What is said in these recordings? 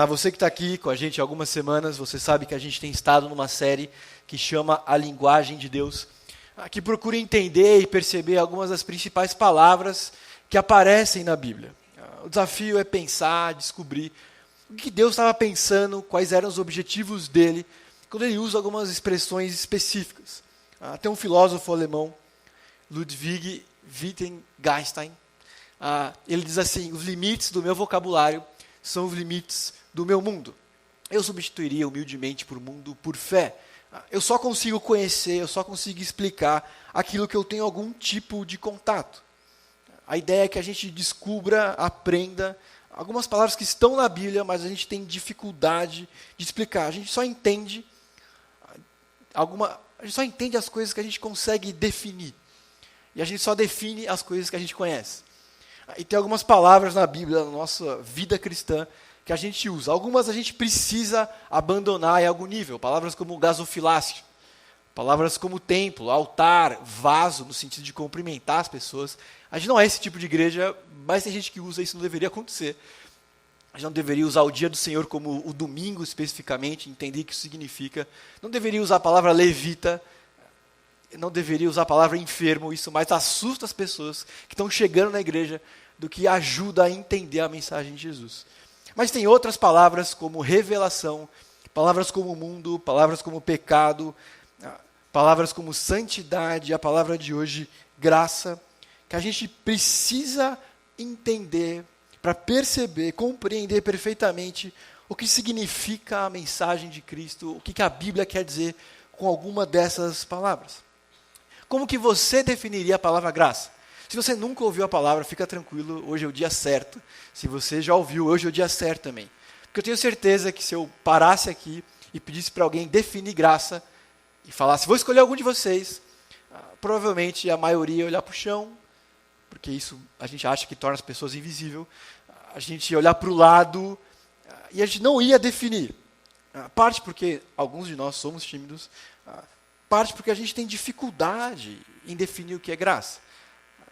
Você que está aqui com a gente há algumas semanas, você sabe que a gente tem estado numa série que chama A Linguagem de Deus, que procura entender e perceber algumas das principais palavras que aparecem na Bíblia. O desafio é pensar, descobrir o que Deus estava pensando, quais eram os objetivos dele, quando ele usa algumas expressões específicas. Tem um filósofo alemão, Ludwig Wittgenstein, ele diz assim: os limites do meu vocabulário são os limites do meu mundo. Eu substituiria humildemente por mundo por fé. Eu só consigo conhecer, eu só consigo explicar aquilo que eu tenho algum tipo de contato. A ideia é que a gente descubra, aprenda algumas palavras que estão na Bíblia, mas a gente tem dificuldade de explicar. A gente só entende as coisas que a gente consegue definir. E a gente só define as coisas que a gente conhece. E tem algumas palavras na Bíblia, na nossa vida cristã, que a gente usa. Algumas a gente precisa abandonar em algum nível. Palavras como gasofilácio, palavras como templo, altar, vaso, no sentido de cumprimentar as pessoas. A gente não é esse tipo de igreja, mas tem gente que usa, isso não deveria acontecer. A gente não deveria usar o dia do Senhor como o domingo especificamente, entender o que isso significa. Não deveria usar a palavra levita, não deveria usar a palavra enfermo. Isso mais assusta as pessoas que estão chegando na igreja do que ajuda a entender a mensagem de Jesus. Mas tem outras palavras como revelação, palavras como mundo, palavras como pecado, palavras como santidade, a palavra de hoje, graça, que a gente precisa entender para perceber, compreender perfeitamente o que significa a mensagem de Cristo, o que a Bíblia quer dizer com alguma dessas palavras. Como que você definiria a palavra graça? Se você nunca ouviu a palavra, fica tranquilo, hoje é o dia certo. Se você já ouviu, hoje é o dia certo também. Porque eu tenho certeza que se eu parasse aqui e pedisse para alguém definir graça, e falasse, vou escolher algum de vocês, provavelmente a maioria ia olhar para o chão, porque isso a gente acha que torna as pessoas invisíveis, a gente ia olhar para o lado, e a gente não ia definir. Parte porque alguns de nós somos tímidos, parte porque a gente tem dificuldade em definir o que é graça.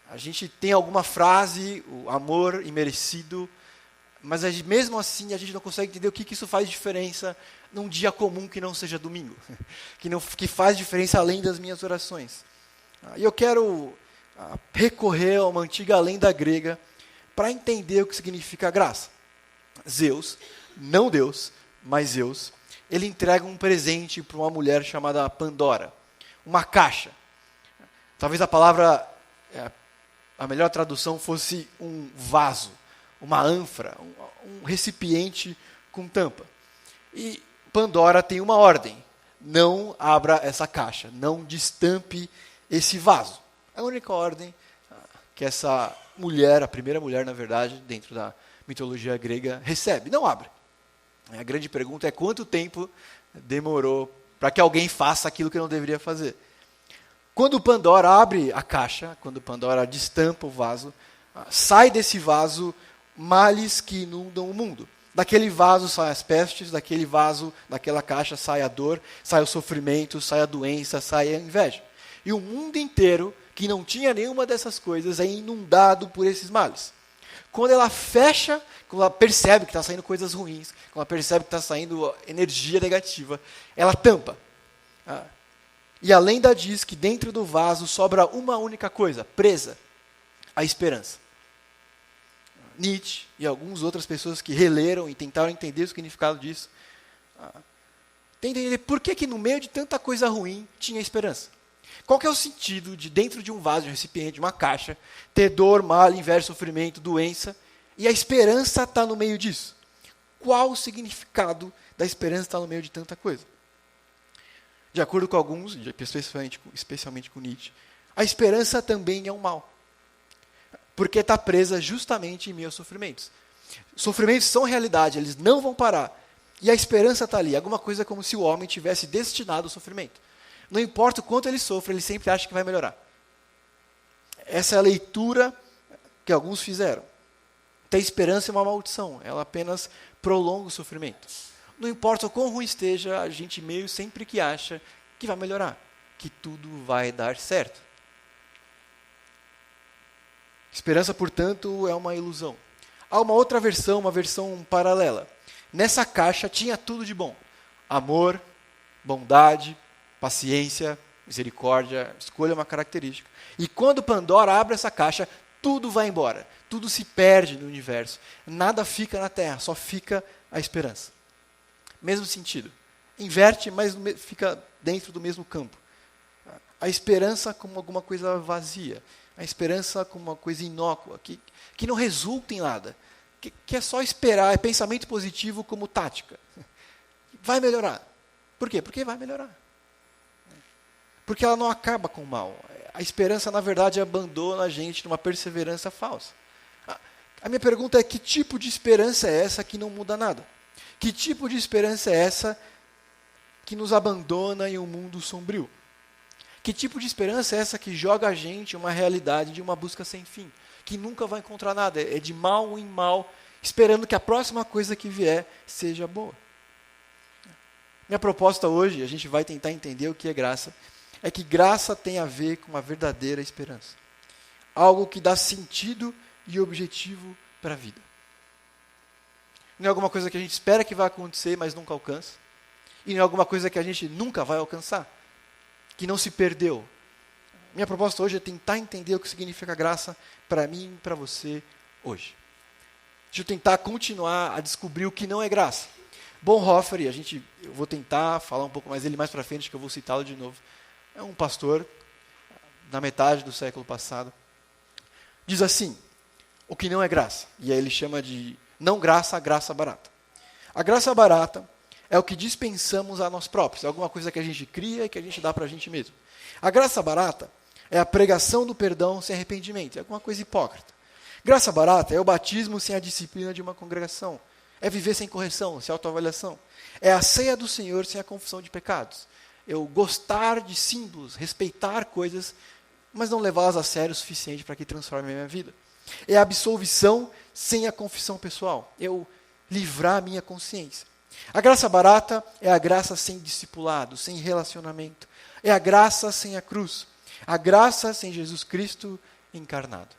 A gente tem alguma frase, o amor imerecido, mas mesmo assim a gente não consegue entender o que isso faz diferença num dia comum que não seja domingo, que faz diferença além das minhas orações. E eu quero recorrer a uma antiga lenda grega para entender o que significa graça. Zeus, não Deus, mas Zeus, ele entrega um presente para uma mulher chamada Pandora, uma caixa. Talvez a melhor tradução fosse um vaso, uma ânfora, um recipiente com tampa. E Pandora tem uma ordem: não abra essa caixa, não destampe esse vaso. É a única ordem que essa mulher, a primeira mulher, na verdade, dentro da mitologia grega, recebe: não abre. A grande pergunta é quanto tempo demorou para que alguém faça aquilo que não deveria fazer. Quando Pandora abre a caixa, quando Pandora destampa o vaso, sai desse vaso males que inundam o mundo. Daquele vaso saem as pestes, daquele vaso, daquela caixa sai a dor, sai o sofrimento, sai a doença, sai a inveja. E o mundo inteiro, que não tinha nenhuma dessas coisas, é inundado por esses males. Quando ela fecha, quando ela percebe que está saindo coisas ruins, quando ela percebe que está saindo energia negativa, ela tampa. E a lenda diz que dentro do vaso sobra uma única coisa, presa: a esperança. Nietzsche e algumas outras pessoas que releram e tentaram entender o significado disso, tentam entender por que no meio de tanta coisa ruim tinha esperança. Qual que é o sentido de dentro de um vaso, de um recipiente, de uma caixa, ter dor, mal, inveja, sofrimento, doença, e a esperança está no meio disso? Qual o significado da esperança estar no meio de tanta coisa? De acordo com alguns, especialmente com Nietzsche, a esperança também é um mal. Porque está presa justamente em meio aos sofrimentos. Sofrimentos são realidade, eles não vão parar. E a esperança está ali. Alguma coisa como se o homem tivesse destinado ao sofrimento. Não importa o quanto ele sofre, ele sempre acha que vai melhorar. Essa é a leitura que alguns fizeram. Ter esperança é uma maldição, ela apenas prolonga o sofrimento. Não importa o quão ruim esteja, a gente meio sempre que acha que vai melhorar, que tudo vai dar certo. Esperança, portanto, é uma ilusão. Há uma outra versão, uma versão paralela, nessa caixa tinha tudo de bom. Amor, bondade, paciência, misericórdia, escolha uma característica. E quando Pandora abre essa caixa, tudo vai embora. Tudo se perde no universo. Nada fica na Terra, só fica a esperança. Mesmo sentido. Inverte, mas fica dentro do mesmo campo. A esperança como alguma coisa vazia. A esperança como uma coisa inócua, que não resulta em nada. Que é só esperar, é pensamento positivo como tática. Vai melhorar. Por quê? Porque vai melhorar. Porque ela não acaba com o mal. A esperança, na verdade, abandona a gente numa perseverança falsa. A minha pergunta é: que tipo de esperança é essa que não muda nada? Que tipo de esperança é essa que nos abandona em um mundo sombrio? Que tipo de esperança é essa que joga a gente em uma realidade de uma busca sem fim? Que nunca vai encontrar nada, é de mal em mal, esperando que a próxima coisa que vier seja boa. Minha proposta hoje, a gente vai tentar entender o que é graça, é que graça tem a ver com uma verdadeira esperança. Algo que dá sentido e objetivo para a vida. Não é alguma coisa que a gente espera que vai acontecer, mas nunca alcança. E não é alguma coisa que a gente nunca vai alcançar, que não se perdeu. Minha proposta hoje é tentar entender o que significa graça para mim e para você hoje. Deixa eu tentar continuar a descobrir o que não é graça. Bonhoeffer, eu vou tentar falar um pouco mais dele mais para frente, que eu vou citá-lo de novo. É um pastor, na metade do século passado. Diz assim: o que não é graça. E aí ele chama de não graça, a graça barata. A graça barata é o que dispensamos a nós próprios. É alguma coisa que a gente cria e que a gente dá para a gente mesmo. A graça barata é a pregação do perdão sem arrependimento. É alguma coisa hipócrita. Graça barata é o batismo sem a disciplina de uma congregação. É viver sem correção, sem autoavaliação. É a ceia do Senhor sem a confissão de pecados. Eu gostar de símbolos, respeitar coisas, mas não levá-las a sério o suficiente para que transforme a minha vida. É a absolvição sem a confissão pessoal. Eu livrar a minha consciência. A graça barata é a graça sem discipulado, sem relacionamento. É a graça sem a cruz. A graça sem Jesus Cristo encarnado.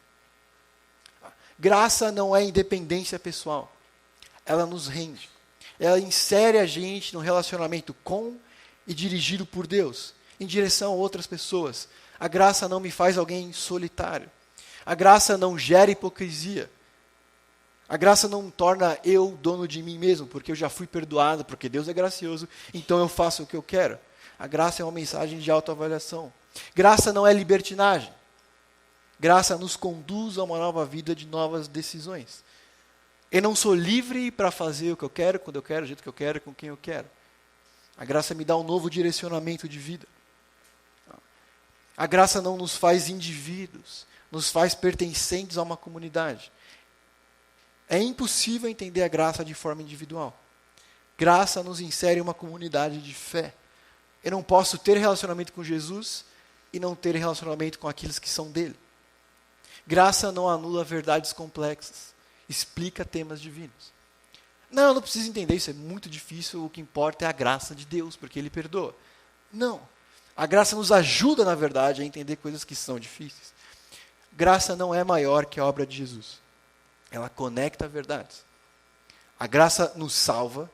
Graça não é independência pessoal. Ela nos rende. Ela insere a gente num relacionamento com e dirigido por Deus, em direção a outras pessoas. A graça não me faz alguém solitário. A graça não gera hipocrisia. A graça não torna eu dono de mim mesmo, porque eu já fui perdoado, porque Deus é gracioso, então eu faço o que eu quero. A graça é uma mensagem de autoavaliação. Graça não é libertinagem. Graça nos conduz a uma nova vida de novas decisões. Eu não sou livre para fazer o que eu quero, quando eu quero, do jeito que eu quero, com quem eu quero. A graça me dá um novo direcionamento de vida. A graça não nos faz indivíduos, nos faz pertencentes a uma comunidade. É impossível entender a graça de forma individual. Graça nos insere em uma comunidade de fé. Eu não posso ter relacionamento com Jesus e não ter relacionamento com aqueles que são dele. Graça não anula verdades complexas, explica temas divinos. Não, eu não preciso entender, isso é muito difícil, o que importa é a graça de Deus, porque Ele perdoa. Não, a graça nos ajuda, na verdade, a entender coisas que são difíceis. Graça não é maior que a obra de Jesus. Ela conecta verdades. A graça nos salva,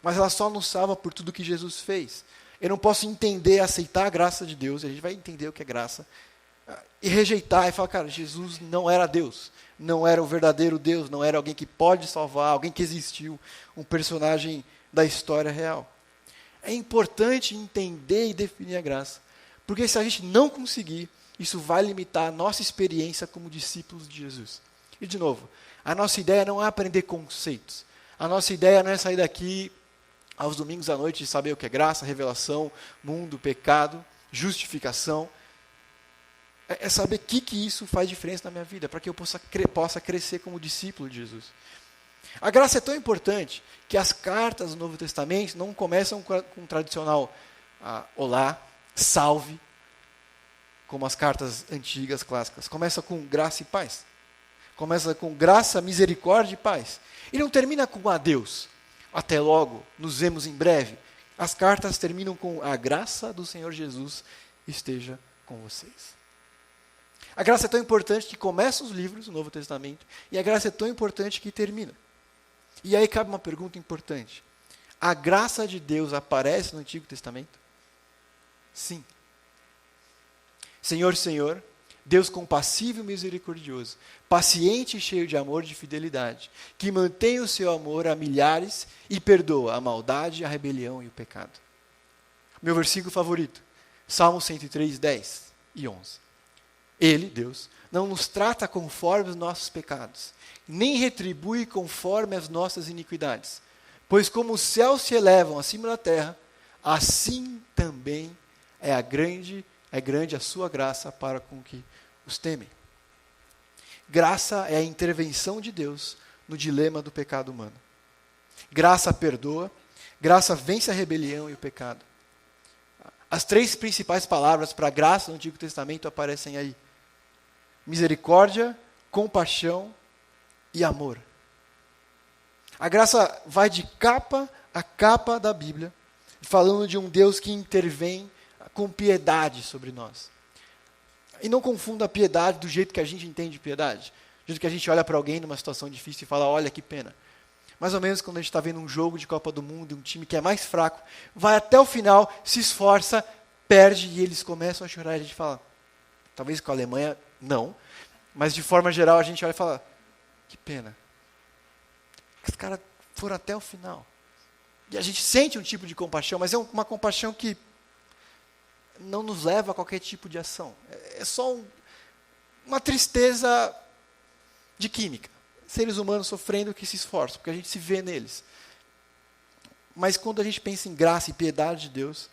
mas ela só nos salva por tudo que Jesus fez. Eu não posso entender, aceitar a graça de Deus, a gente vai entender o que é graça, e rejeitar e falar, cara, Jesus não era Deus, não era o verdadeiro Deus, não era alguém que pode salvar, alguém que existiu, um personagem da história real. É importante entender e definir a graça, porque se a gente não conseguir, isso vai limitar a nossa experiência como discípulos de Jesus. E de novo, a nossa ideia não é aprender conceitos, a nossa ideia não é sair daqui aos domingos à noite e saber o que é graça, revelação, mundo, pecado, justificação. É saber o que isso faz diferença na minha vida, para que eu possa crescer como discípulo de Jesus. A graça é tão importante que as cartas do Novo Testamento não começam com o tradicional olá, salve, como as cartas antigas, clássicas. Começa com graça e paz. Começa com graça, misericórdia e paz. E não termina com adeus. Até logo, nos vemos em breve. As cartas terminam com a graça do Senhor Jesus esteja com vocês. A graça é tão importante que começa os livros do Novo Testamento e a graça é tão importante que termina. E aí cabe uma pergunta importante. A graça de Deus aparece no Antigo Testamento? Sim. Senhor, Senhor, Deus compassivo e misericordioso, paciente e cheio de amor e de fidelidade, que mantém o seu amor a milhares e perdoa a maldade, a rebelião e o pecado. Meu versículo favorito, Salmo 103, 10 e 11. Ele, Deus, não nos trata conforme os nossos pecados, nem retribui conforme as nossas iniquidades. Pois como os céus se elevam acima da terra, assim também é grande a sua graça para com que os temem. Graça é a intervenção de Deus no dilema do pecado humano. Graça perdoa, graça vence a rebelião e o pecado. As 3 principais palavras para graça no Antigo Testamento aparecem aí: misericórdia, compaixão e amor. A graça vai de capa a capa da Bíblia, falando de um Deus que intervém com piedade sobre nós. E não confunda a piedade do jeito que a gente entende piedade. Do jeito que a gente olha para alguém numa situação difícil e fala, olha que pena. Mais ou menos quando a gente está vendo um jogo de Copa do Mundo, um time que é mais fraco, vai até o final, se esforça, perde e eles começam a chorar e a gente fala, talvez com a Alemanha, não. Mas de forma geral a gente olha e fala, que pena. Os caras foram até o final. E a gente sente um tipo de compaixão, mas é uma compaixão que não nos leva a qualquer tipo de ação. É só uma tristeza de química. Seres humanos sofrendo que se esforçam, porque a gente se vê neles. Mas quando a gente pensa em graça e piedade de Deus,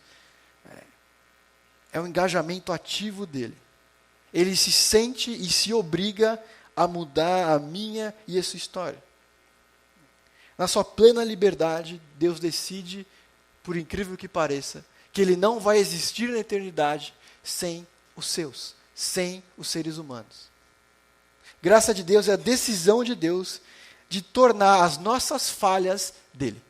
é um engajamento ativo dele. Ele se sente e se obriga a mudar a minha e a sua história. Na sua plena liberdade, Deus decide, por incrível que pareça, que ele não vai existir na eternidade sem os seus, sem os seres humanos. Graça de Deus é a decisão de Deus de tornar as nossas falhas dele.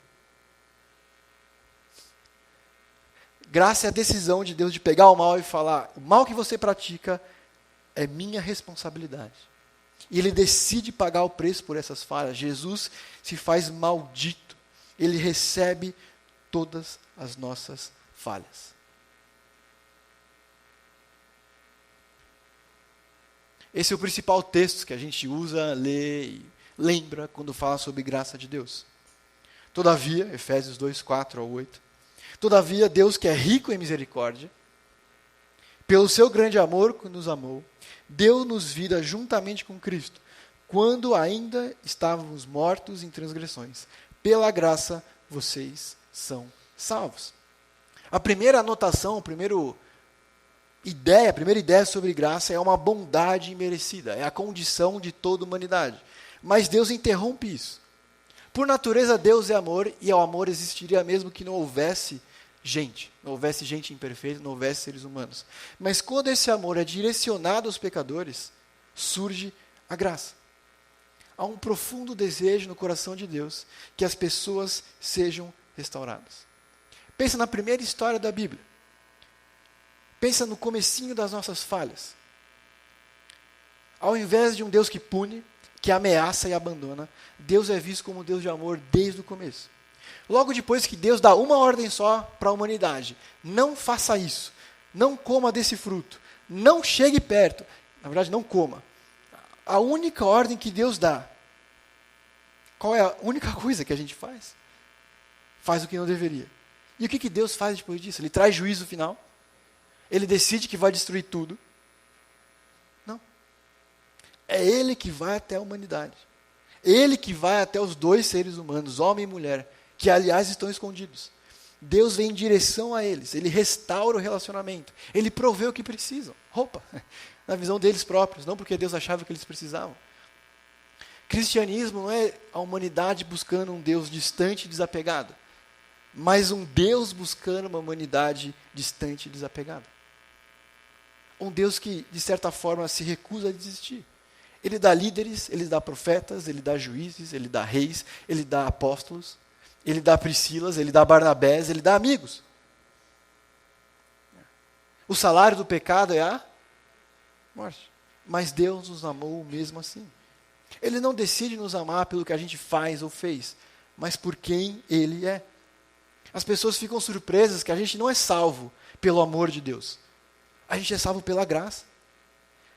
Graça é a decisão de Deus de pegar o mal e falar, o mal que você pratica é minha responsabilidade. E ele decide pagar o preço por essas falhas. Jesus se faz maldito. Ele recebe todas as nossas falhas. Esse é o principal texto que a gente usa, lê e lembra quando fala sobre graça de Deus. Todavia, Efésios 2, 4 ao 8. Todavia, Deus que é rico em misericórdia, pelo seu grande amor que nos amou, deu-nos vida juntamente com Cristo, quando ainda estávamos mortos em transgressões. Pela graça, vocês são salvos. A primeira anotação, a primeira ideia sobre graça é uma bondade imerecida, é a condição de toda a humanidade. Mas Deus interrompe isso. Por natureza, Deus é amor, e o amor existiria mesmo que não houvesse gente imperfeita, não houvesse seres humanos. Mas quando esse amor é direcionado aos pecadores, surge a graça. Há um profundo desejo no coração de Deus que as pessoas sejam restauradas. Pensa na primeira história da Bíblia. Pensa no comecinho das nossas falhas. Ao invés de um Deus que pune, que ameaça e abandona, Deus é visto como um Deus de amor desde o começo. Logo depois que Deus dá uma ordem só para a humanidade, não faça isso, não coma desse fruto, não chegue perto, na verdade não coma. A única ordem que Deus dá, qual é a única coisa que a gente faz? Faz o que não deveria. E o que Deus faz depois disso? Ele traz juízo final? Ele decide que vai destruir tudo? Não. É Ele que vai até a humanidade. Ele que vai até os 2 seres humanos, homem e mulher, que aliás estão escondidos. Deus vem em direção a eles, Ele restaura o relacionamento, Ele provê o que precisam, roupa, na visão deles próprios, não porque Deus achava que eles precisavam. Cristianismo não é a humanidade buscando um Deus distante e desapegado, mas um Deus buscando uma humanidade distante e desapegada. Um Deus que, de certa forma, se recusa a desistir. Ele dá líderes, Ele dá profetas, Ele dá juízes, Ele dá reis, Ele dá apóstolos, Ele dá Priscilas, Ele dá Barnabés, Ele dá amigos. O salário do pecado é a morte. Mas Deus nos amou mesmo assim. Ele não decide nos amar pelo que a gente faz ou fez, mas por quem Ele é. As pessoas ficam surpresas que a gente não é salvo pelo amor de Deus. A gente é salvo pela graça.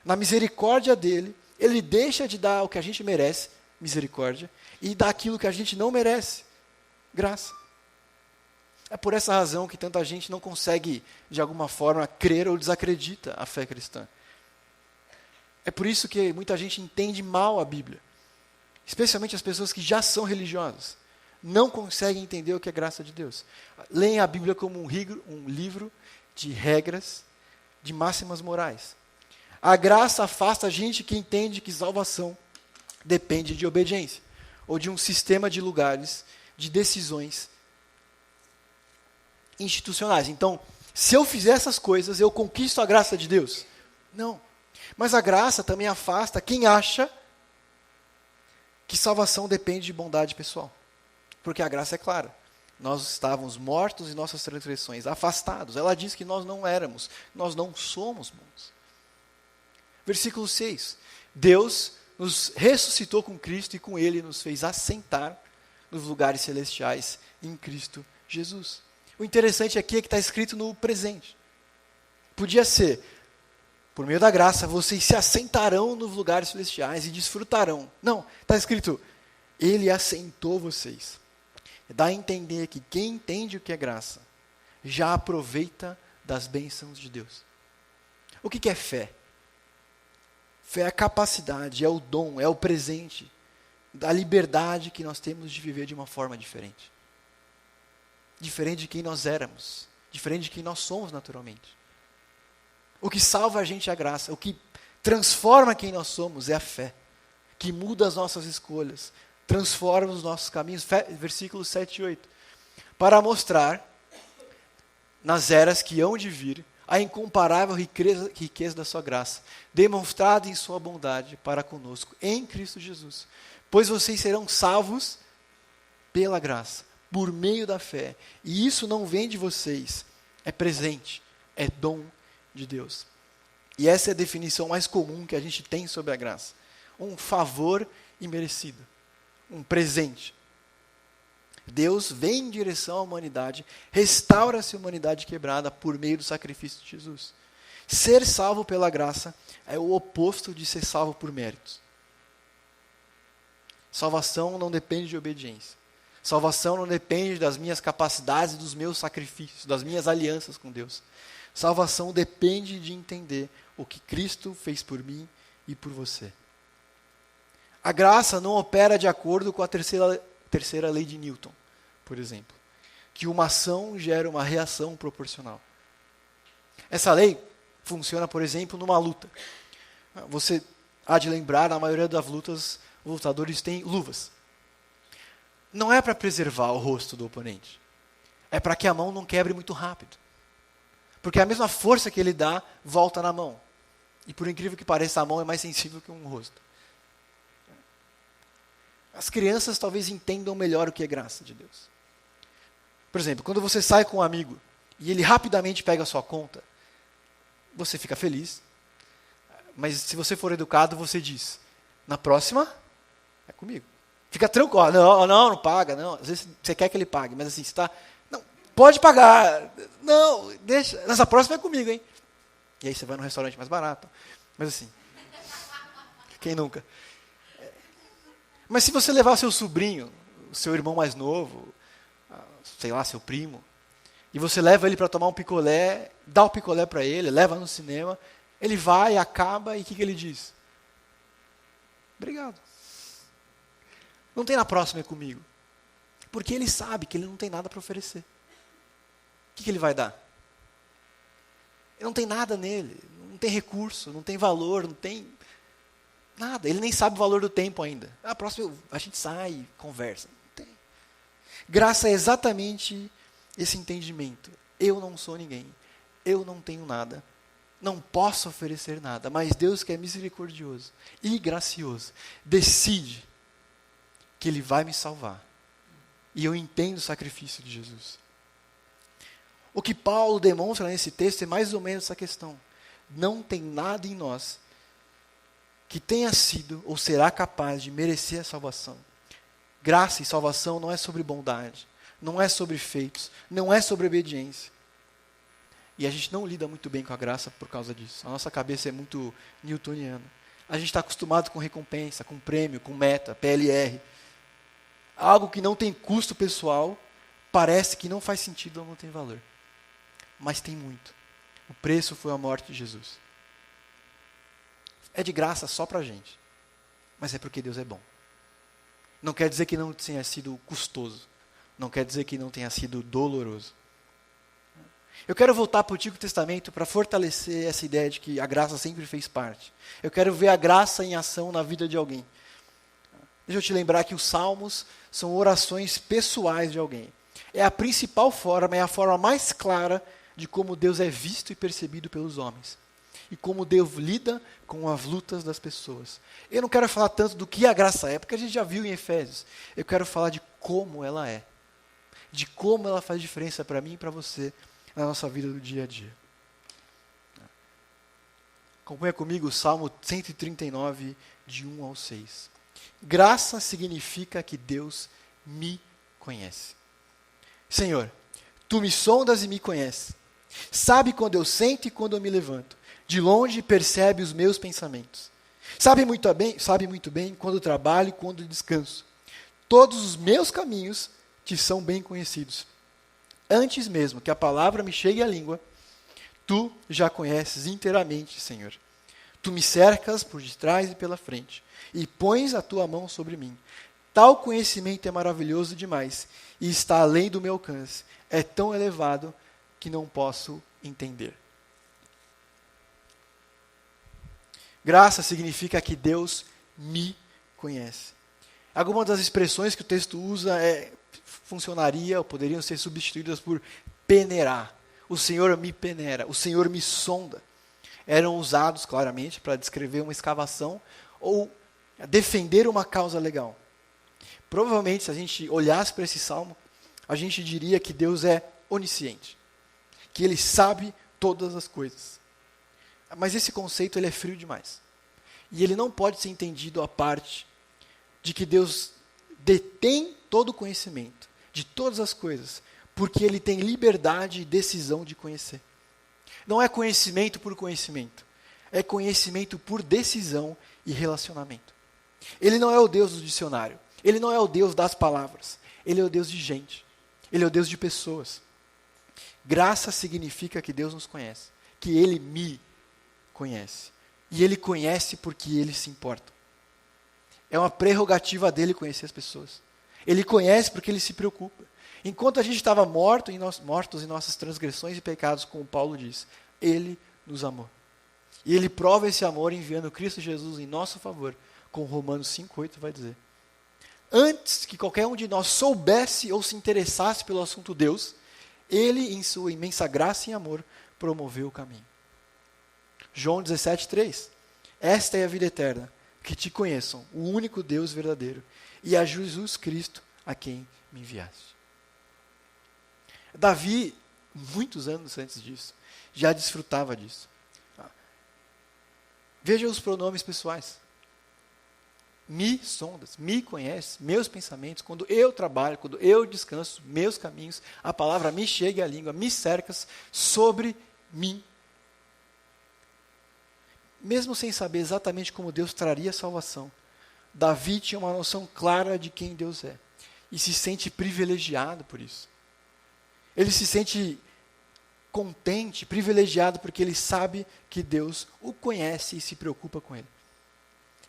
Na misericórdia dEle, Ele deixa de dar o que a gente merece, misericórdia, e dá aquilo que a gente não merece, graça. É por essa razão que tanta gente não consegue, de alguma forma, crer ou desacredita a fé cristã. É por isso que muita gente entende mal a Bíblia. Especialmente as pessoas que já são religiosas. Não conseguem entender o que é graça de Deus. Leem a Bíblia como um livro de regras, de máximas morais. A graça afasta a gente que entende que salvação depende de obediência, ou de um sistema de lugares, de decisões institucionais. Então, se eu fizer essas coisas, eu conquisto a graça de Deus? Não. Mas a graça também afasta quem acha que salvação depende de bondade pessoal. Porque a graça é clara. Nós estávamos mortos em nossas transgressões, afastados. Ela diz que nós não éramos, nós não somos bons. Versículo 6. Deus nos ressuscitou com Cristo e com Ele nos fez assentar nos lugares celestiais em Cristo Jesus. O interessante aqui é que está escrito no presente. Podia ser, por meio da graça, vocês se assentarão nos lugares celestiais e desfrutarão. Não, está escrito, Ele assentou vocês. Dá a entender que quem entende o que é graça, já aproveita das bênçãos de Deus. O que é fé? Fé é a capacidade, é o dom, é o presente, da liberdade que nós temos de viver de uma forma diferente. Diferente de quem nós éramos, diferente de quem nós somos naturalmente. O que salva a gente é a graça, o que transforma quem nós somos é a fé, que muda as nossas escolhas, transforma os nossos caminhos, versículos 7 e 8, para mostrar, nas eras que hão de vir, a incomparável riqueza da sua graça, demonstrada em sua bondade para conosco, em Cristo Jesus. Pois vocês serão salvos pela graça, por meio da fé. E isso não vem de vocês, é presente, é dom de Deus. E essa é a definição mais comum que a gente tem sobre a graça. Um favor imerecido, um presente. Deus vem em direção à humanidade, restaura-se a humanidade quebrada por meio do sacrifício de Jesus. Ser salvo pela graça é o oposto de ser salvo por méritos. Salvação não depende de obediência. Salvação não depende das minhas capacidades e dos meus sacrifícios, das minhas alianças com Deus. Salvação depende de entender o que Cristo fez por mim e por você. A graça não opera de acordo com a terceira lei de Newton, por exemplo, que uma ação gera uma reação proporcional. Essa lei funciona, por exemplo, numa luta. Você há de lembrar, na maioria das lutas, os lutadores têm luvas. Não é para preservar o rosto do oponente, é para que a mão não quebre muito rápido. Porque a mesma força que ele dá, volta na mão. E por incrível que pareça, a mão é mais sensível que um rosto. As crianças talvez entendam melhor o que é graça de Deus. Por exemplo, quando você sai com um amigo e ele rapidamente pega a sua conta, você fica feliz. Mas se você for educado, você diz, na próxima, é comigo. Fica tranquilo, não paga, não. Às vezes você quer que ele pague, mas assim, você está... Não, pode pagar. Não, deixa. Nessa próxima é comigo, hein? E aí você vai num restaurante mais barato. Mas assim, quem nunca? Mas se você levar seu sobrinho, o seu irmão mais novo, sei lá, seu primo, e você leva ele para tomar um picolé, dá o picolé para ele, leva no cinema, ele vai, acaba, e o que ele diz? Obrigado. Não tem na próxima é comigo. Porque ele sabe que ele não tem nada para oferecer. O que ele vai dar? Ele não tem nada nele, não tem recurso, não tem valor, não tem nada. Ele nem sabe o valor do tempo ainda. A próxima a gente sai, conversa. Não tem. Graça é exatamente esse entendimento. Eu não sou ninguém. Eu não tenho nada. Não posso oferecer nada. Mas Deus, que é misericordioso e gracioso, decide que Ele vai me salvar. E eu entendo o sacrifício de Jesus. O que Paulo demonstra nesse texto é mais ou menos essa questão. Não tem nada em nós que tenha sido ou será capaz de merecer a salvação. Graça e salvação não é sobre bondade, não é sobre feitos, não é sobre obediência. E a gente não lida muito bem com a graça por causa disso. A nossa cabeça é muito newtoniana. A gente está acostumado com recompensa, com prêmio, com meta, PLR. Algo que não tem custo pessoal, parece que não faz sentido ou não tem valor. Mas tem muito. O preço foi a morte de Jesus. É de graça só para a gente. Mas é porque Deus é bom. Não quer dizer que não tenha sido custoso. Não quer dizer que não tenha sido doloroso. Eu quero voltar para o Antigo Testamento para fortalecer essa ideia de que a graça sempre fez parte. Eu quero ver a graça em ação na vida de alguém. Deixa eu te lembrar que os salmos são orações pessoais de alguém. É a principal forma, é a forma mais clara de como Deus é visto e percebido pelos homens. E como Deus lida com as lutas das pessoas. Eu não quero falar tanto do que a graça é, porque a gente já viu em Efésios. Eu quero falar de como ela é. De como ela faz diferença para mim e para você na nossa vida do dia a dia. Acompanha comigo o Salmo 139, de 1 ao 6. Graça significa que Deus me conhece. Senhor, Tu me sondas e me conheces. Sabe quando eu sento e quando eu me levanto. De longe percebe os meus pensamentos. Sabe muito bem quando trabalho e quando descanso. Todos os meus caminhos Te são bem conhecidos. Antes mesmo que a palavra me chegue à língua, Tu já conheces inteiramente, Senhor. Tu me cercas por detrás e pela frente, e pões a Tua mão sobre mim. Tal conhecimento é maravilhoso demais, e está além do meu alcance. É tão elevado que não posso entender. Graça significa que Deus me conhece. Algumas das expressões que o texto usa funcionaria ou poderiam ser substituídas por peneirar. O Senhor me peneira, o Senhor me sonda. Eram usados claramente para descrever uma escavação ou defender uma causa legal. Provavelmente, se a gente olhasse para esse salmo, a gente diria que Deus é onisciente, que Ele sabe todas as coisas. Mas esse conceito ele é frio demais. E ele não pode ser entendido à parte de que Deus detém todo o conhecimento de todas as coisas, porque Ele tem liberdade e decisão de conhecer. Não é conhecimento por conhecimento, é conhecimento por decisão e relacionamento. Ele não é o Deus do dicionário, Ele não é o Deus das palavras, Ele é o Deus de gente, Ele é o Deus de pessoas. Graça significa que Deus nos conhece, que Ele me conhece. E Ele conhece porque Ele se importa. É uma prerrogativa dEle conhecer as pessoas. Ele conhece porque Ele se preocupa. Enquanto a gente estava mortos em nossas transgressões e pecados, como Paulo diz, Ele nos amou. E Ele prova esse amor enviando Cristo Jesus em nosso favor, como Romanos 5,8 vai dizer. Antes que qualquer um de nós soubesse ou se interessasse pelo assunto Deus, Ele, em sua imensa graça e amor, promoveu o caminho. João 17,3. Esta é a vida eterna, que Te conheçam, o único Deus verdadeiro, e a Jesus Cristo, a quem me enviaste. Davi, muitos anos antes disso, já desfrutava disso. Veja os pronomes pessoais. Me sondas, me conhece, meus pensamentos, quando eu trabalho, quando eu descanso, meus caminhos, a palavra me chega à língua, me cercas sobre mim. Mesmo sem saber exatamente como Deus traria a salvação, Davi tinha uma noção clara de quem Deus é. E se sente privilegiado por isso. Ele se sente contente, privilegiado, porque ele sabe que Deus o conhece e se preocupa com ele.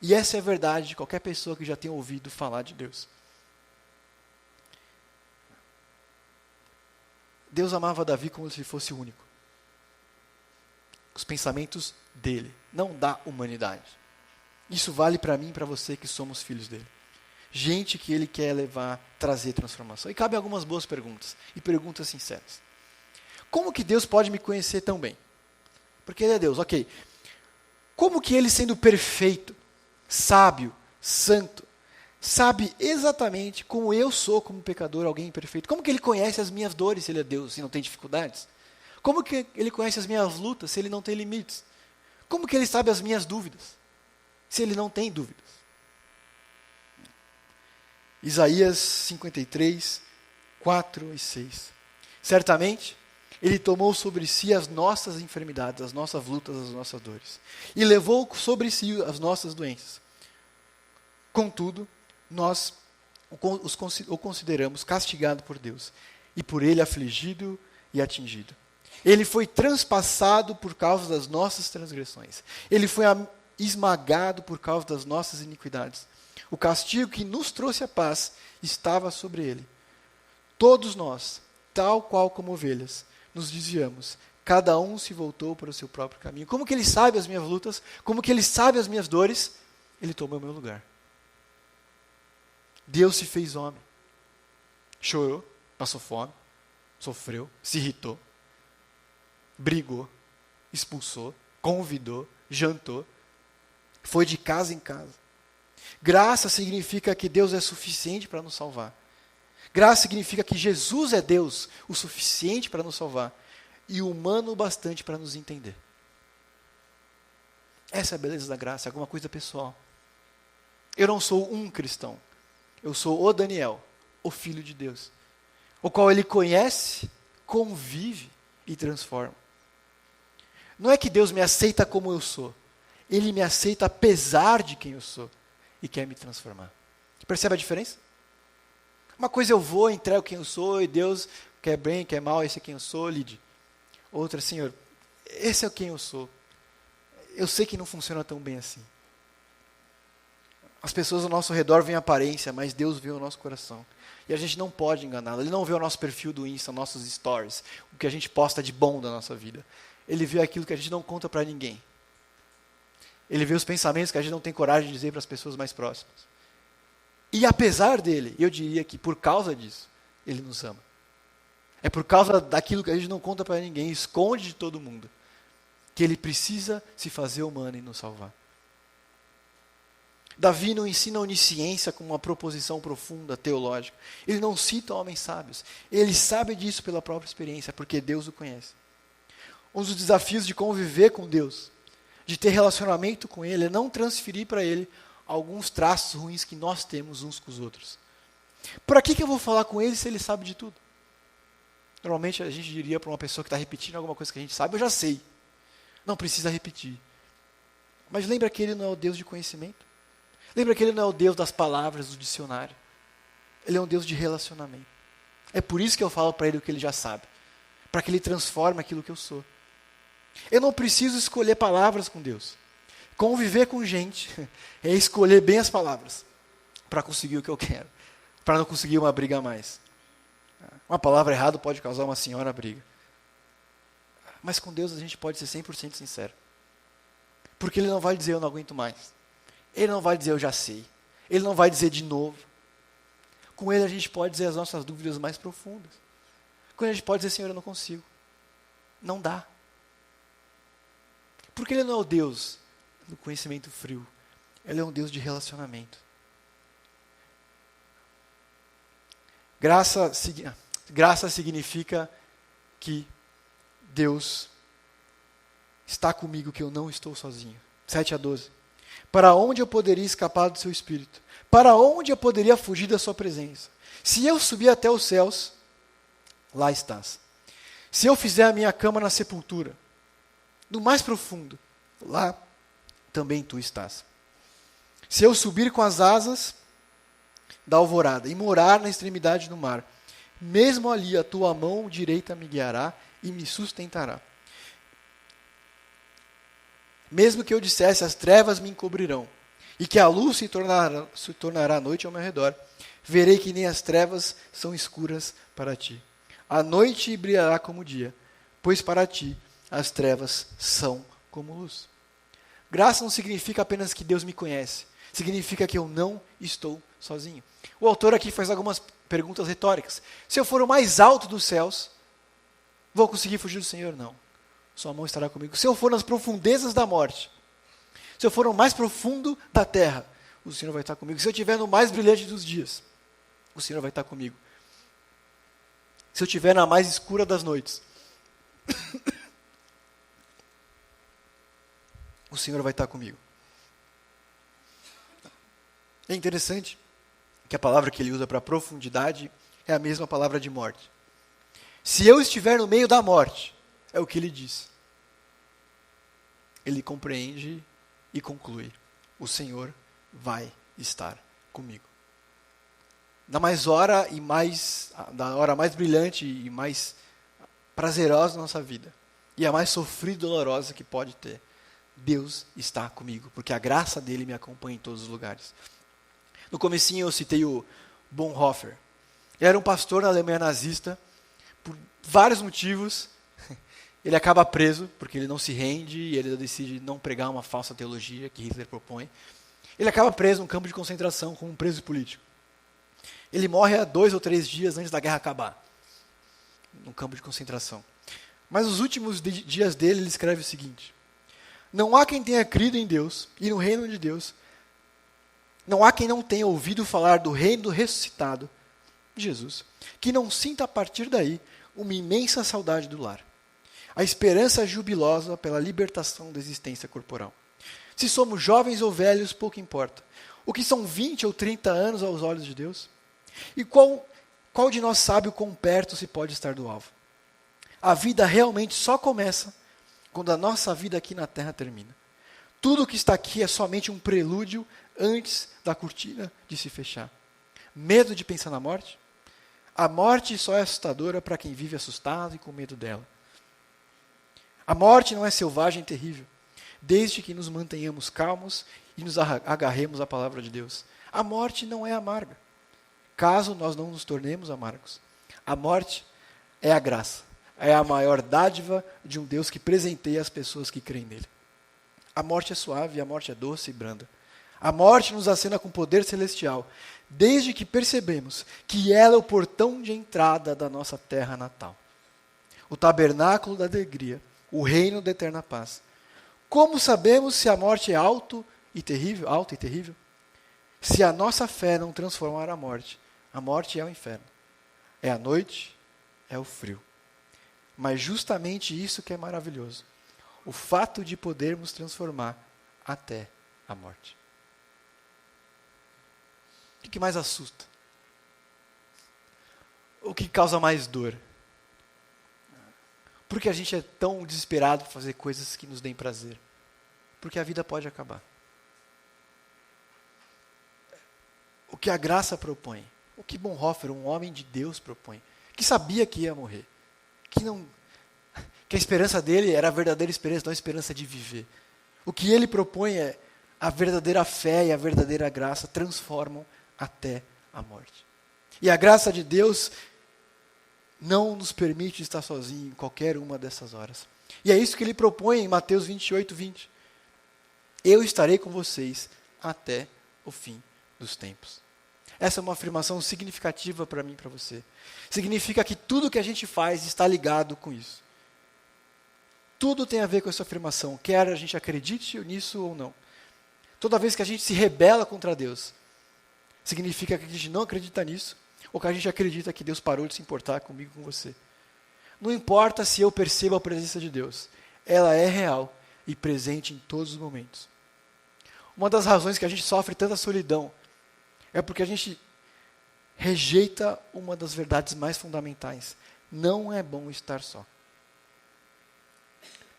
E essa é a verdade de qualquer pessoa que já tenha ouvido falar de Deus. Deus amava Davi como se fosse o único. Os pensamentos dele, não da humanidade. Isso vale para mim e para você que somos filhos dele. Gente que ele quer levar, trazer transformação. E cabem algumas boas perguntas, e perguntas sinceras. Como que Deus pode me conhecer tão bem? Porque Ele é Deus, ok. Como que Ele, sendo perfeito, sábio, santo, sabe exatamente como eu sou como pecador, alguém imperfeito? Como que Ele conhece as minhas dores, se Ele é Deus, se não tem dificuldades? Como que Ele conhece as minhas lutas, se Ele não tem limites? Como que Ele sabe as minhas dúvidas? se ele não tem dúvidas? Isaías 53, 4 e 6. Certamente, ele tomou sobre si as nossas enfermidades, as nossas lutas, as nossas dores. E levou sobre si as nossas doenças. Contudo, nós o consideramos castigado por Deus, e por ele afligido e atingido. Ele foi transpassado por causa das nossas transgressões. Ele foi esmagado por causa das nossas iniquidades. O castigo que nos trouxe a paz estava sobre ele. Todos nós, tal qual como ovelhas, nos desviamos. Cada um se voltou para o seu próprio caminho. Como que ele sabe as minhas lutas? Como que ele sabe as minhas dores? Ele tomou o meu lugar. Deus se fez homem. Chorou, passou fome, sofreu, se irritou, brigou, expulsou, convidou, jantou, foi de casa em casa. Graça significa que Deus é suficiente para nos salvar. Graça significa que Jesus é Deus o suficiente para nos salvar e humano o bastante para nos entender. Essa é a beleza da graça, é alguma coisa pessoal. Eu não sou um cristão, eu sou o Daniel, o Filho de Deus, o qual ele conhece, convive e transforma. Não é que Deus me aceita como eu sou, ele me aceita apesar de quem eu sou e quer me transformar. Percebe a diferença? Uma coisa eu vou, entrego quem eu sou, e Deus quer bem, quer mal, esse é quem eu sou, lide. Outra, Senhor, esse é quem eu sou. Eu sei que não funciona tão bem assim. As pessoas ao nosso redor veem a aparência, mas Deus vê o nosso coração. E a gente não pode enganá-lo. Ele não vê o nosso perfil do Insta, nossos stories, o que a gente posta de bom da nossa vida. Ele vê aquilo que a gente não conta para ninguém. Ele vê os pensamentos que a gente não tem coragem de dizer para as pessoas mais próximas. E apesar dele, eu diria que por causa disso, ele nos ama. É por causa daquilo que a gente não conta para ninguém, esconde de todo mundo, que ele precisa se fazer humano e nos salvar. Davi não ensina a onisciência como uma proposição profunda, teológica. Ele não cita homens sábios. Ele sabe disso pela própria experiência, porque Deus o conhece. Um dos desafios de conviver com Deus, de ter relacionamento com Ele, é não transferir para Ele alguns traços ruins que nós temos uns com os outros. Para que eu vou falar com Ele se Ele sabe de tudo? Normalmente a gente diria para uma pessoa que está repetindo alguma coisa que a gente sabe, eu já sei. Não precisa repetir. Mas lembra que Ele não é o Deus de conhecimento? Lembra que Ele não é o Deus das palavras do dicionário? Ele é um Deus de relacionamento. É por isso que eu falo para Ele o que Ele já sabe. Para que Ele transforme aquilo que eu sou. Eu não preciso escolher palavras com Deus. Conviver com gente é escolher bem as palavras para conseguir o que eu quero. Para não conseguir uma briga a mais. Uma palavra errada pode causar uma senhora briga. Mas com Deus a gente pode ser 100% sincero. Porque Ele não vai dizer eu não aguento mais. Ele não vai dizer eu já sei. Ele não vai dizer de novo. Com Ele a gente pode dizer as nossas dúvidas mais profundas. Com Ele a gente pode dizer, Senhor, eu não consigo. Não dá. Porque Ele não é o Deus do conhecimento frio. Ele é um Deus de relacionamento. Graça significa que Deus está comigo, que eu não estou sozinho. 7-12. Para onde eu poderia escapar do seu Espírito? Para onde eu poderia fugir da sua presença? Se eu subir até os céus, lá estás. Se eu fizer a minha cama na sepultura, no mais profundo, lá também tu estás. Se eu subir com as asas da alvorada e morar na extremidade do mar, mesmo ali a tua mão direita me guiará e me sustentará. Mesmo que eu dissesse, as trevas me encobrirão, e que a luz se tornará noite ao meu redor, verei que nem as trevas são escuras para ti. A noite brilhará como o dia, pois para ti as trevas são como luz. Graça não significa apenas que Deus me conhece, significa que eu não estou sozinho. O autor aqui faz algumas perguntas retóricas. Se eu for o mais alto dos céus, vou conseguir fugir do Senhor? Não. Sua mão estará comigo. Se eu for nas profundezas da morte, se eu for no mais profundo da terra, o Senhor vai estar comigo. Se eu estiver no mais brilhante dos dias, o Senhor vai estar comigo. Se eu estiver na mais escura das noites, o Senhor vai estar comigo. É interessante que a palavra que ele usa para profundidade é a mesma palavra de morte. Se eu estiver no meio da morte, é o que ele diz. Ele compreende e conclui: o Senhor vai estar comigo. Da hora mais brilhante e mais prazerosa da nossa vida, e a mais sofrida e dolorosa que pode ter, Deus está comigo, porque a graça dele me acompanha em todos os lugares. No comecinho eu citei o Bonhoeffer. Ele era um pastor na Alemanha nazista. Por vários motivos, ele acaba preso, porque ele não se rende e ele decide não pregar uma falsa teologia que Hitler propõe. Ele acaba preso num campo de concentração como um preso político. Ele morre há 2 ou 3 dias antes da guerra acabar, num campo de concentração. Mas nos últimos dias dele, ele escreve o seguinte: não há quem tenha crido em Deus e no reino de Deus. Não há quem não tenha ouvido falar do reino do ressuscitado, Jesus, que não sinta a partir daí uma imensa saudade do lar. A esperança jubilosa pela libertação da existência corporal. Se somos jovens ou velhos, pouco importa. O que são 20 ou 30 anos aos olhos de Deus? E qual de nós sabe o quão perto se pode estar do alvo? A vida realmente só começa quando a nossa vida aqui na Terra termina. Tudo o que está aqui é somente um prelúdio antes da cortina de se fechar. Medo de pensar na morte? A morte só é assustadora para quem vive assustado e com medo dela. A morte não é selvagem e terrível, desde que nos mantenhamos calmos e nos agarremos à palavra de Deus. A morte não é amarga, caso nós não nos tornemos amargos. A morte é a graça, é a maior dádiva de um Deus que presenteia as pessoas que creem nele. A morte é suave, a morte é doce e branda. A morte nos acena com poder celestial, desde que percebemos que ela é o portão de entrada da nossa terra natal. O tabernáculo da alegria, o reino da eterna paz. Como sabemos se a morte é alta e terrível? Se a nossa fé não transformar a morte é o inferno. É a noite, é o frio. Mas justamente isso que é maravilhoso. O fato de podermos transformar até a morte. O que mais assusta? O que causa mais dor? Por que a gente é tão desesperado por fazer coisas que nos deem prazer? Porque a vida pode acabar. O que a graça propõe? O que Bonhoeffer, um homem de Deus, propõe? Que sabia que ia morrer. Que a esperança dele era a verdadeira esperança, não a esperança de viver. O que ele propõe é a verdadeira fé e a verdadeira graça transformam até a morte. E a graça de Deus não nos permite estar sozinhos em qualquer uma dessas horas. E é isso que ele propõe em Mateus 28, 20. Eu estarei com vocês até o fim dos tempos. Essa é uma afirmação significativa para mim e para você. Significa que tudo que a gente faz está ligado com isso. Tudo tem a ver com essa afirmação, quer a gente acredite nisso ou não. Toda vez que a gente se rebela contra Deus, significa que a gente não acredita nisso, ou que a gente acredita que Deus parou de se importar comigo e com você. Não importa se eu percebo a presença de Deus, ela é real e presente em todos os momentos. Uma das razões que a gente sofre tanta solidão é porque a gente rejeita uma das verdades mais fundamentais. Não é bom estar só.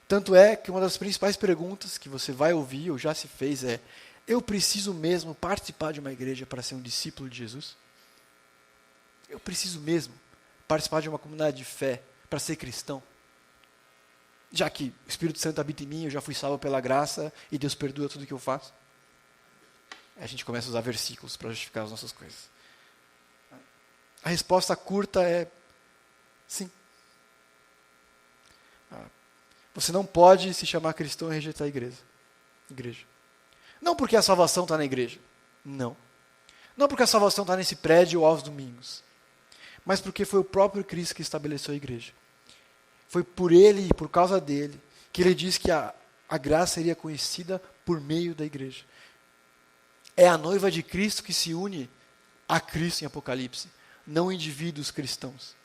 Tanto é que uma das principais perguntas que você vai ouvir ou já se fez é: eu preciso mesmo participar de uma igreja para ser um discípulo de Jesus? Eu preciso mesmo participar de uma comunidade de fé para ser cristão? Já que o Espírito Santo habita em mim, eu já fui salvo pela graça e Deus perdoa tudo o que eu faço? A gente começa a usar versículos para justificar as nossas coisas. A resposta curta é sim. Você não pode se chamar cristão e rejeitar a igreja. Não porque a salvação está na igreja. Não. Não porque a salvação está nesse prédio aos domingos. Mas porque foi o próprio Cristo que estabeleceu a igreja. Foi por ele e por causa dele que ele diz que a graça seria conhecida por meio da igreja. É a noiva de Cristo que se une a Cristo em Apocalipse, não indivíduos cristãos.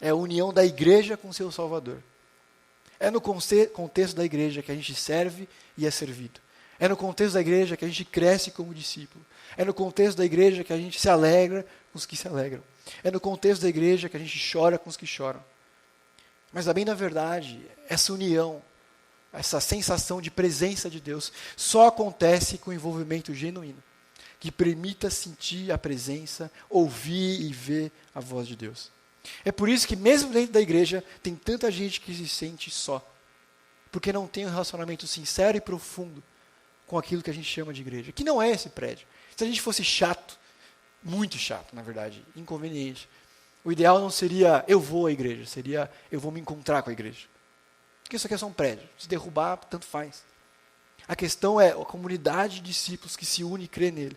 É a união da igreja com seu Salvador. É no contexto da igreja que a gente serve e é servido. É no contexto da igreja que a gente cresce como discípulo. É no contexto da igreja que a gente se alegra com os que se alegram. É no contexto da igreja que a gente chora com os que choram. Mas, a bem da verdade, essa união, essa sensação de presença de Deus, só acontece com envolvimento genuíno, que permita sentir a presença, ouvir e ver a voz de Deus. É por isso que, mesmo dentro da igreja, tem tanta gente que se sente só, porque não tem um relacionamento sincero e profundo com aquilo que a gente chama de igreja, que não é esse prédio. Se a gente fosse chato, muito chato, na verdade, inconveniente, o ideal não seria eu vou à igreja, seria eu vou me encontrar com a igreja. Porque isso aqui é só um prédio. Se derrubar, tanto faz. A questão é a comunidade de discípulos que se une e crê nele.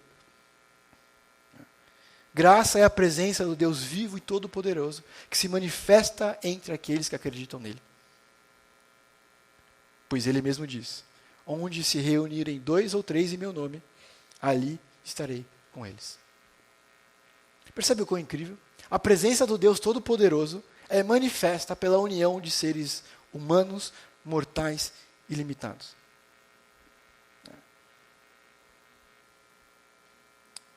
Graça é a presença do Deus vivo e todo-poderoso que se manifesta entre aqueles que acreditam nele. Pois ele mesmo diz, onde se reunirem 2 ou 3 em meu nome, ali estarei com eles. Percebe o quão incrível? A presença do Deus Todo-Poderoso é manifesta pela união de seres humanos, mortais e limitados.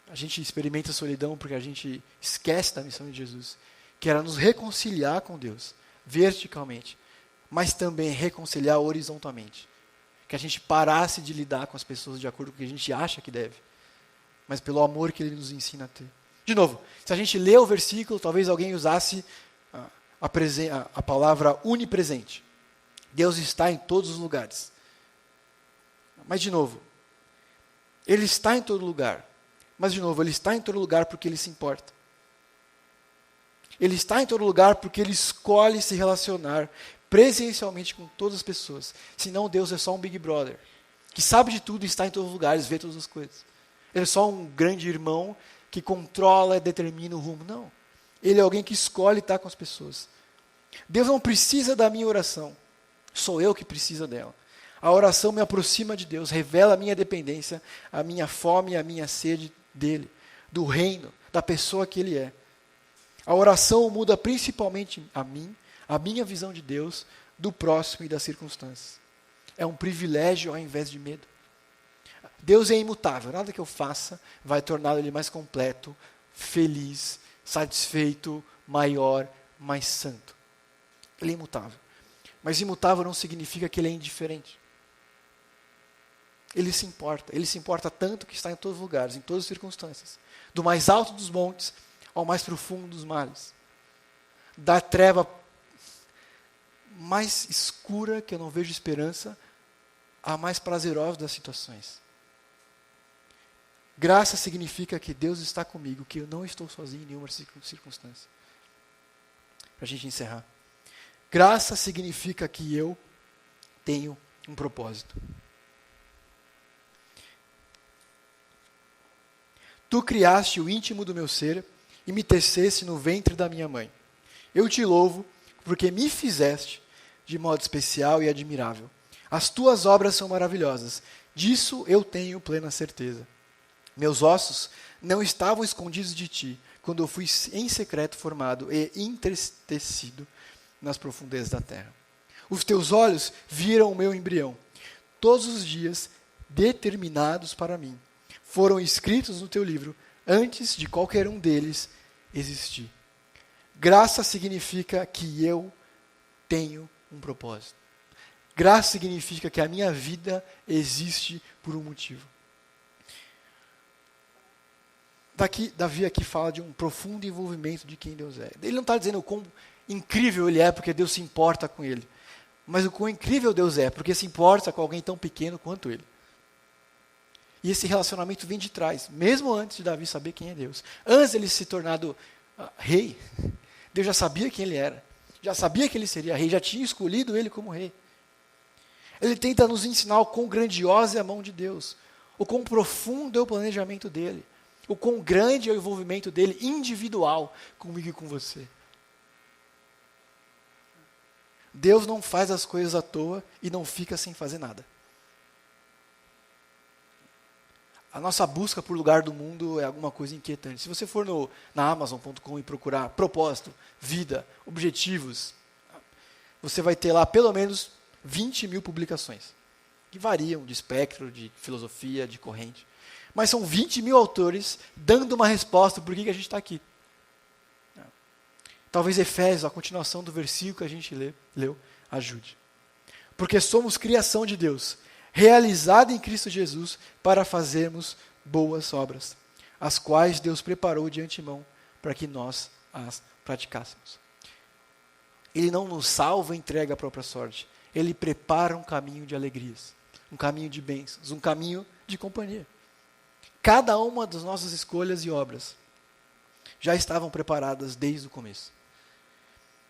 A gente experimenta a solidão porque a gente esquece da missão de Jesus, que era nos reconciliar com Deus, verticalmente, mas também reconciliar horizontalmente. Que a gente parasse de lidar com as pessoas de acordo com o que a gente acha que deve, mas pelo amor que Ele nos ensina a ter. De novo, se a gente lê o versículo, talvez alguém usasse a palavra onipresente. Deus está em todos os lugares. Mas, de novo, Ele está em todo lugar. Mas, de novo, Ele está em todo lugar porque Ele se importa. Ele está em todo lugar porque Ele escolhe se relacionar presencialmente com todas as pessoas. Senão, Deus é só um Big Brother, que sabe de tudo e está em todos os lugares, vê todas as coisas. Ele é só um grande irmão que controla e determina o rumo. Não. Ele é alguém que escolhe estar com as pessoas. Deus não precisa da minha oração. Sou eu que preciso dela. A oração me aproxima de Deus, revela a minha dependência, a minha fome e a minha sede dele, do reino, da pessoa que ele é. A oração muda principalmente a mim, a minha visão de Deus, do próximo e das circunstâncias. É um privilégio ao invés de medo. Deus é imutável, nada que eu faça vai torná-lo ele mais completo, feliz, satisfeito, maior, mais santo. Ele é imutável. Mas imutável não significa que ele é indiferente. Ele se importa tanto que está em todos os lugares, em todas as circunstâncias. Do mais alto dos montes ao mais profundo dos males. Da treva mais escura, que eu não vejo esperança, à mais prazerosa das situações. Graça significa que Deus está comigo, que eu não estou sozinho em nenhuma circunstância. Para a gente encerrar. Graça significa que eu tenho um propósito. Tu criaste o íntimo do meu ser e me teceste no ventre da minha mãe. Eu te louvo porque me fizeste de modo especial e admirável. As tuas obras são maravilhosas. Disso eu tenho plena certeza. Meus ossos não estavam escondidos de ti, quando eu fui em secreto formado e entristecido nas profundezas da terra. Os teus olhos viram o meu embrião. Todos os dias determinados para mim foram escritos no teu livro, antes de qualquer um deles existir. Graça significa que eu tenho um propósito. Graça significa que a minha vida existe por um motivo. Davi aqui fala de um profundo envolvimento de quem Deus é. Ele não está dizendo o quão incrível ele é porque Deus se importa com ele. Mas o quão incrível Deus é porque se importa com alguém tão pequeno quanto ele. E esse relacionamento vem de trás, mesmo antes de Davi saber quem é Deus. Antes de ele se tornado rei, Deus já sabia quem ele era. Já sabia que ele seria rei, já tinha escolhido ele como rei. Ele tenta nos ensinar o quão grandiosa é a mão de Deus, o quão profundo é o planejamento dele, o quão grande é o envolvimento dele individual comigo e com você. Deus não faz as coisas à toa e não fica sem fazer nada. A nossa busca por lugar do mundo é alguma coisa inquietante. Se você for na Amazon.com e procurar propósito, vida, objetivos, você vai ter lá pelo menos 20 mil publicações que variam de espectro, de filosofia, de corrente. Mas são 20 mil autores dando uma resposta por que a gente está aqui. Talvez Efésios, a continuação do versículo que a gente leu, ajude. Porque somos criação de Deus, realizada em Cristo Jesus para fazermos boas obras, as quais Deus preparou de antemão para que nós as praticássemos. Ele não nos salva e entrega a própria sorte. Ele prepara um caminho de alegrias, um caminho de bênçãos, um caminho de companhia. Cada uma das nossas escolhas e obras já estavam preparadas desde o começo.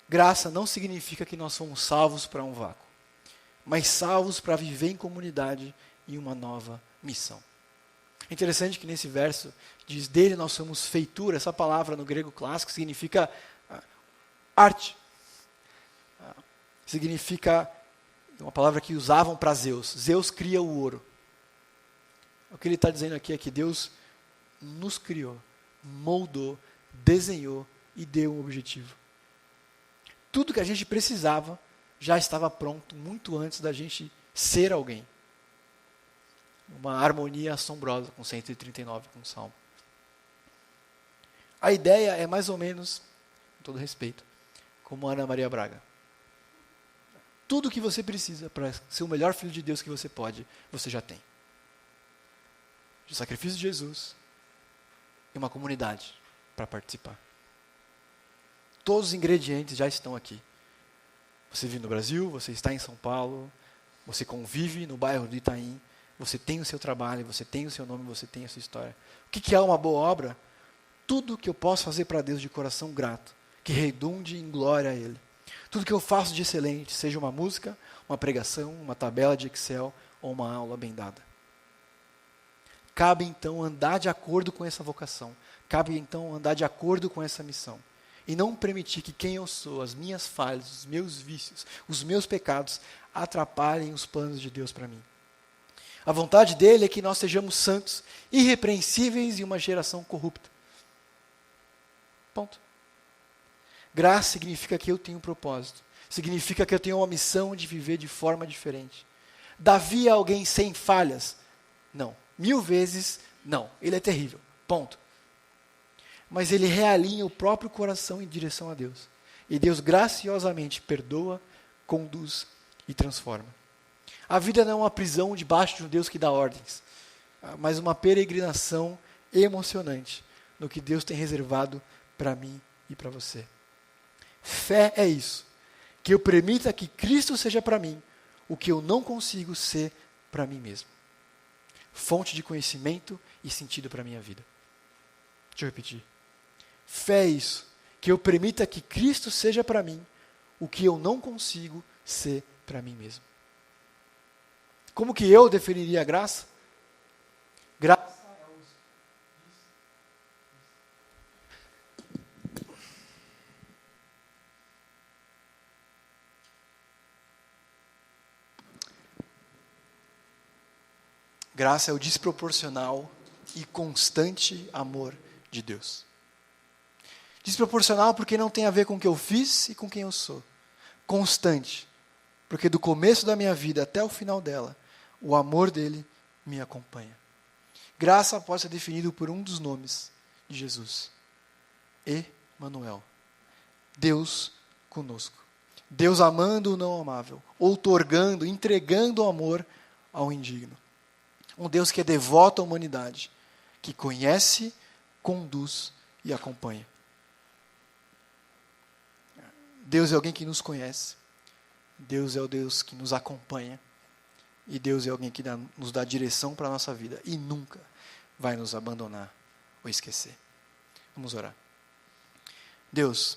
Graça não significa que nós fomos salvos para um vácuo, mas salvos para viver em comunidade em uma nova missão. É interessante que nesse verso diz, dele nós somos feitura. Essa palavra no grego clássico significa arte. Significa uma palavra que usavam para Zeus. Zeus cria o ouro. O que ele está dizendo aqui é que Deus nos criou, moldou, desenhou e deu um objetivo. Tudo que a gente precisava já estava pronto muito antes da gente ser alguém. Uma harmonia assombrosa com 139, com o Salmo. A ideia é mais ou menos, com todo respeito, como Ana Maria Braga. Tudo que você precisa para ser o melhor filho de Deus que você pode, você já tem. O sacrifício de Jesus e uma comunidade para participar. Todos os ingredientes já estão aqui. Você vive no Brasil, você está em São Paulo, você convive no bairro do Itaim, você tem o seu trabalho, você tem o seu nome, você tem a sua história. O que é uma boa obra? Tudo que eu posso fazer para Deus de coração grato, que redunde em glória a Ele. Tudo que eu faço de excelente, seja uma música, uma pregação, uma tabela de Excel ou uma aula bem dada. Cabe então andar de acordo com essa vocação. Cabe então andar de acordo com essa missão. E não permitir que quem eu sou, as minhas falhas, os meus vícios, os meus pecados, atrapalhem os planos de Deus para mim. A vontade dele é que nós sejamos santos, irrepreensíveis em uma geração corrupta. Ponto. Graça significa que eu tenho um propósito. Significa que eu tenho uma missão de viver de forma diferente. Davi é alguém sem falhas? Não. 1000 vezes não. Ele é terrível. Ponto. Mas ele realinha o próprio coração em direção a Deus. E Deus graciosamente perdoa, conduz e transforma. A vida não é uma prisão debaixo de um Deus que dá ordens, mas uma peregrinação emocionante no que Deus tem reservado para mim e para você. Fé é isso, que eu permita que Cristo seja para mim o que eu não consigo ser para mim mesmo. Fonte de conhecimento e sentido para a minha vida. Deixa eu repetir. Fé é isso, que eu permita que Cristo seja para mim o que eu não consigo ser para mim mesmo. Como que eu definiria a graça? Graça Graça é o desproporcional e constante amor de Deus. Desproporcional porque não tem a ver com o que eu fiz e com quem eu sou. Constante, porque do começo da minha vida até o final dela, o amor dele me acompanha. Graça pode ser definido por um dos nomes de Jesus. Emanuel. Deus conosco. Deus amando o não amável, outorgando, entregando o amor ao indigno. Um Deus que é devoto à humanidade, que conhece, conduz e acompanha. Deus é alguém que nos conhece. Deus é o Deus que nos acompanha. E Deus é alguém que nos dá direção para a nossa vida e nunca vai nos abandonar ou esquecer. Vamos orar. Deus,